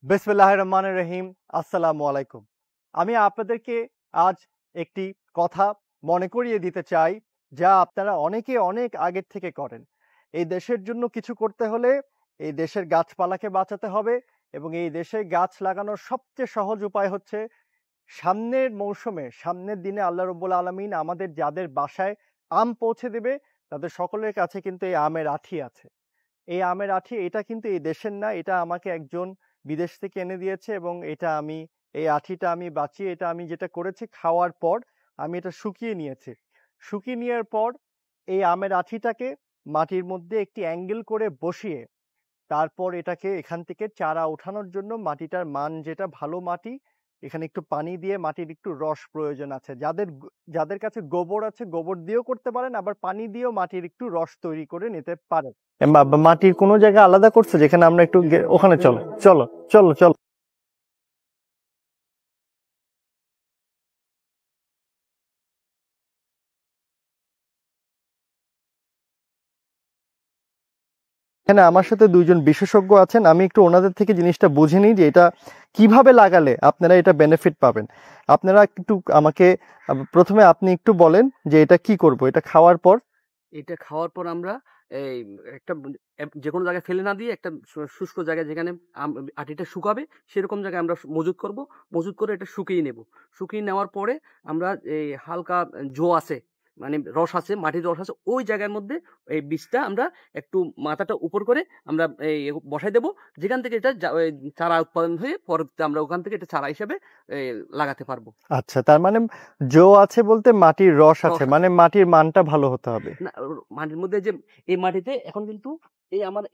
বিসমিল্লাহির রহমানির রহিম। আসসালামু আলাইকুম। আমি আপনাদেরকে আজ একটি কথা মনে করিয়ে দিতে চাই, যা আপনারা অনেকে অনেক আগের থেকে করেন। এই দেশের জন্য কিছু করতে হলে এই দেশের গাছপালাকে বাঁচাতে হবে এবং এই দেশে গাছ লাগানোর সবচেয়ে সহজ উপায় হচ্ছে সামনের মৌসুমে, সামনের দিনে আল্লাহ রাব্বুল আলামিন আমাদের যাদের বাসায় আম পৌঁছে দেবে, তাদের সকলের কাছে কিন্তু এই আমের আঁঠি আছে। এই আমের আঁঠি এটা কিন্তু এই দেশের না, এটা আমাকে একজন বিদেশ থেকে এনে দিয়েছে এবং এটা আমি এই আঁঠিটা আমি বাঁচিয়ে এটা আমি যেটা করেছি খাওয়ার পর আমি এটা শুকিয়ে নিয়েছি। শুকিয়ে নেওয়ার পর এই আমের আঁঠিটাকে মাটির মধ্যে একটি অ্যাঙ্গেল করে বসিয়ে তারপর এটাকে এখান থেকে চারা ওঠানোর জন্য মাটিটার মান যেটা ভালো মাটি, এখানে একটু পানি দিয়ে মাটির একটু রস প্রয়োজন আছে। যাদের কাছে গোবর আছে গোবর দিয়েও করতে পারেন, আবার পানি দিয়েও মাটির একটু রস তৈরি করে নিতে পারেন। মাটির কোনো জায়গা আলাদা করছে যেখানে আমরা একটু ওখানে চলো চলো চলো চলো এখানে আমার সাথে দুইজন বিশেষজ্ঞ আছেন, আমি একটু ওনাদের থেকে জিনিসটা বুঝে নিই যে এটা কিভাবে লাগালে আপনারা এটা বেনিফিট পাবেন। আপনারা একটু আমাকে প্রথমে আপনি একটু বলেন যে এটা কি করব এটা খাওয়ার পর। এটা খাওয়ার পর আমরা এই একটা যে কোনো জায়গায় ফেলে না দিয়ে একটা শুষ্ক জায়গায় যেখানে আটিটা শুকাবে সেরকম জায়গায় আমরা মজুত করব। মজুত করে এটা শুকিয়ে নেব। শুকিয়ে নেওয়ার পরে আমরা এই হালকা জো আছে, মানে রস আছে, মাটির রস আছে, ওই জায়গার মধ্যে এই বীজটা আমরা একটু মাথাটা উপর করে আমরা এই বসাই দেব, যেখান থেকে এটা চারা উৎপাদন হয়ে পরবর্তীতে আমরা ওখান থেকে এটা চারা হিসেবে লাগাতে পারবো। আচ্ছা, তার মানে জো আছে বলতে মাটির রস আছে, মানে মাটির মানটা ভালো হতে হবে না। মাটির মধ্যে যে এই মাটিতে এখন কিন্তু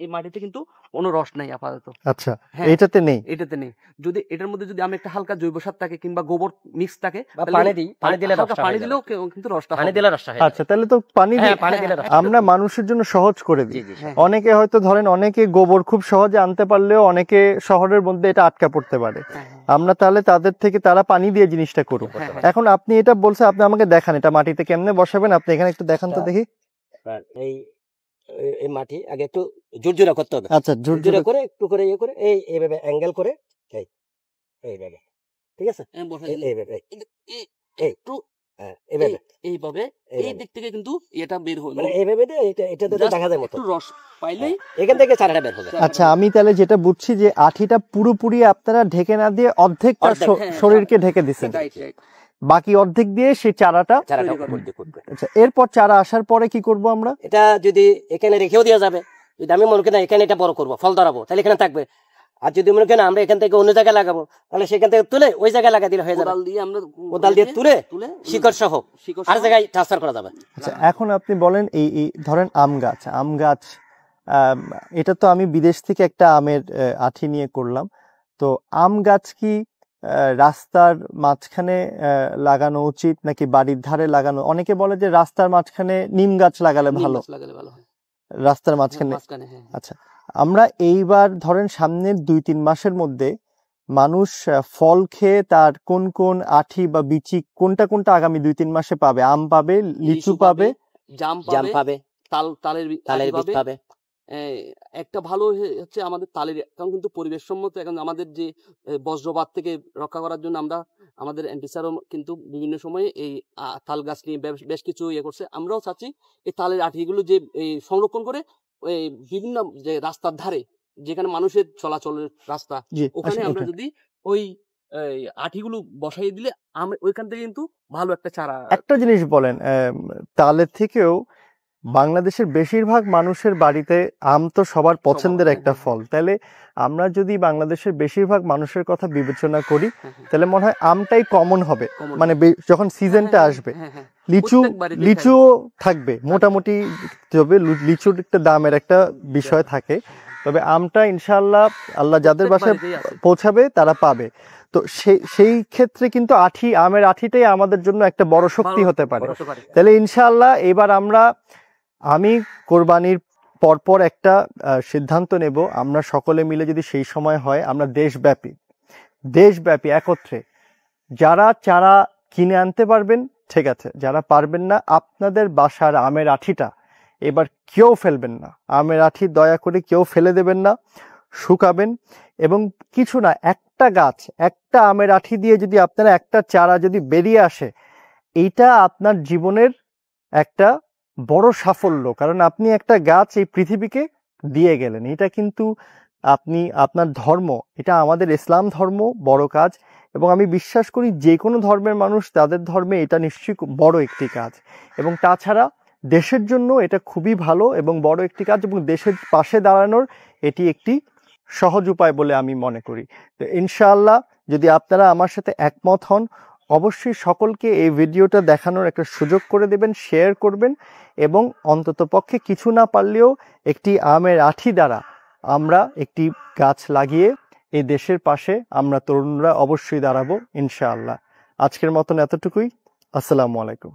এই মাটিতে কিন্তু কোনো রস নাই আপাতত। আচ্ছা, এটাতে নেই। এটাতে নেই। যদি এটার মধ্যে যদি আমি একটা হালকা জৈব সার থাকে কিংবা গোবর মিক্স থাকে, পানি দিলে পানি দিলেও কিন্তু রসটা পানি দিলে রসটা হয়। আচ্ছা, তাহলে তো পানি দিলে আমরা মানুষের জন্য সহজ করে দিই। অনেকে হয়তো ধরেন অনেকে গোবর খুব সহজে আনতে পারলেও অনেকে শহরের মধ্যে এটা আটকা পড়তে পারে। আমরা তাহলে তাদের থেকে তারা পানি দিয়ে জিনিসটা করুক। এখন আপনি এটা বলছেন, আপনি আমাকে দেখান এটা মাটিতে কেমনে বসাবেন, আপনি এখানে একটু দেখান তো দেখি। এই মাটি আগে একটু ঝুরঝুরা করতে হবে। আচ্ছা, ঝুরঝুরা করে একটু করে ইয়ে করে এইভাবে অ্যাঙ্গেল করে এইভাবে, ঠিক আছে, এইভাবে একটু এইভাবে এই দিক থেকে কিন্তু এটা বের হবে, মানে এইভাবে এটা দেখা যায় মতো একটু রস পাইলেই এখান থেকে চারাটা বের হবে। আচ্ছা, আমি তাহলে যেটা বুঝছি যে আঠিটা পুরোপুরি আপনারা ঢেকে না দিয়ে অর্ধেকটা শরীরকে ঢেকে দিচ্ছেন, বাকি অর্ধেক দিয়ে সেই চারাটা। আচ্ছা, এরপর চারা আসার পরে কি করব আমরা? এটা যদি এখানে রেখেও দেওয়া যাবে, যদি আমি মনে করি না এখানে এটা বড় করবো, ফল ধরাবো, তাহলে এখানে থাকবে। আর যদি মনে করেন আমরা এখান থেকে অন্য জায়গায় লাগাবো, তাহলে সেখান থেকে তুলে ওই জায়গায় লাগা দিলে হয়ে যাবে। কোদাল দিয়ে তুলে শিকড় সহ আর জায়গায় ট্রান্সফার করা যাবে। আচ্ছা, এখন আপনি বলেন এই ধরেন আম গাছ এটা তো আমি বিদেশ থেকে একটা আমের আঠি নিয়ে করলাম, তো আম গাছ কি রাস্তার মাঝখানে লাগানো উচিত নাকি বাড়ির ধারে লাগানো? অনেকে বলে যে রাস্তার মাঝখানে নিম গাছ লাগালে ভালো, রাস্তার মাঝখানে। আচ্ছা, আমরা এইবার ধরেন সামনের 2-3 মাসের মধ্যে মানুষ ফল খেয়ে তার কোন কোন আঠি বা বিচি কোনটা আগামী 2-3 মাসে পাবে? আম পাবে, লিচু পাবে, জাম পাবে, তালের বীজ পাবে। একটা ভালো হচ্ছে আমাদের তালের, কারণ কিন্তু পরিবেশ সম্মত এখন আমাদের যে বজ্রপাত থেকে রক্ষা করার জন্য আমরা আমাদের এমপিসারও কিন্তু বিভিন্ন সময়ে এই তাল গাছ নিয়ে বেশ কিছু ইয়ে করছে। আমরাও চাচ্ছি এই তালের আঠিগুলো যে সংরক্ষণ করে এই বিভিন্ন যে রাস্তার ধারে যেখানে মানুষের চলাচলের রাস্তা, ওখানে আমরা যদি ওই আঠিগুলো বসাই দিলে ওইখান থেকে কিন্তু ভালো একটা চারা। একটা জিনিস বলেন, তালের থেকেও বাংলাদেশের বেশিরভাগ মানুষের বাড়িতে আম তো সবার পছন্দের একটা ফল, তাহলে আমরা যদি বাংলাদেশের বেশিরভাগ মানুষের কথা বিবেচনা করি তাহলে মনে হয় আমটাই কমন হবে, মানে যখন সিজনটা আসবে। লিচু থাকবে মোটামুটি, তবে লিচুর একটা দামের একটা বিষয় থাকে, তবে আমটা ইনশাআল্লাহ আল্লাহ যাদের বাসায় পৌঁছাবে তারা পাবে। তো সেই ক্ষেত্রে কিন্তু আমের আঠিটাই আমাদের জন্য একটা বড় শক্তি হতে পারে। তাহলে ইনশাআল্লাহ এবার আমি কোরবানির পরপর একটা সিদ্ধান্ত নেব, আমরা সকলে মিলে যদি সেই সময় হয় আমরা দেশব্যাপী একত্রে যারা চারা কিনে আনতে পারবেন ঠিক আছে, যারা পারবেন না আপনাদের বাসার আমের আঠিটা এবার কেউ ফেলবেন না, আমের আঠি দয়া করে কেউ ফেলে দেবেন না, শুকাবেন এবং কিছু না, একটা গাছ, একটা আমের আঠি দিয়ে যদি আপনারা একটা চারা যদি বেরিয়ে আসে, এইটা আপনার জীবনের একটা বড় সাফল্য। কারণ আপনি একটা গাছ এই পৃথিবীকে দিয়ে গেলেন। এটা কিন্তু আপনি আপনার ধর্ম, এটা আমাদের ইসলাম ধর্ম বড় কাজ, এবং আমি বিশ্বাস করি যে কোনো ধর্মের মানুষ তাদের ধর্মে এটা নিশ্চয়ই খুব বড় একটি কাজ। এবং তাছাড়া দেশের জন্য এটা খুবই ভালো এবং বড় একটি কাজ, এবং দেশের পাশে দাঁড়ানোর এটি একটি সহজ উপায় বলে আমি মনে করি। তো ইনশাআল্লাহ যদি আপনারা আমার সাথে একমত হন, অবশ্যই সকলকে এই ভিডিওটা দেখানোর একটা সুযোগ করে দেবেন, শেয়ার করবেন, এবং অন্ততপক্ষে কিছু না পারলেও একটি আমের আঠি দ্বারা আমরা একটি গাছ লাগিয়ে এই দেশের পাশে আমরা তরুণরা অবশ্যই দাঁড়াবো ইনশাআল্লাহ। আজকের মতন এতটুকুই। আসসালামু আলাইকুম।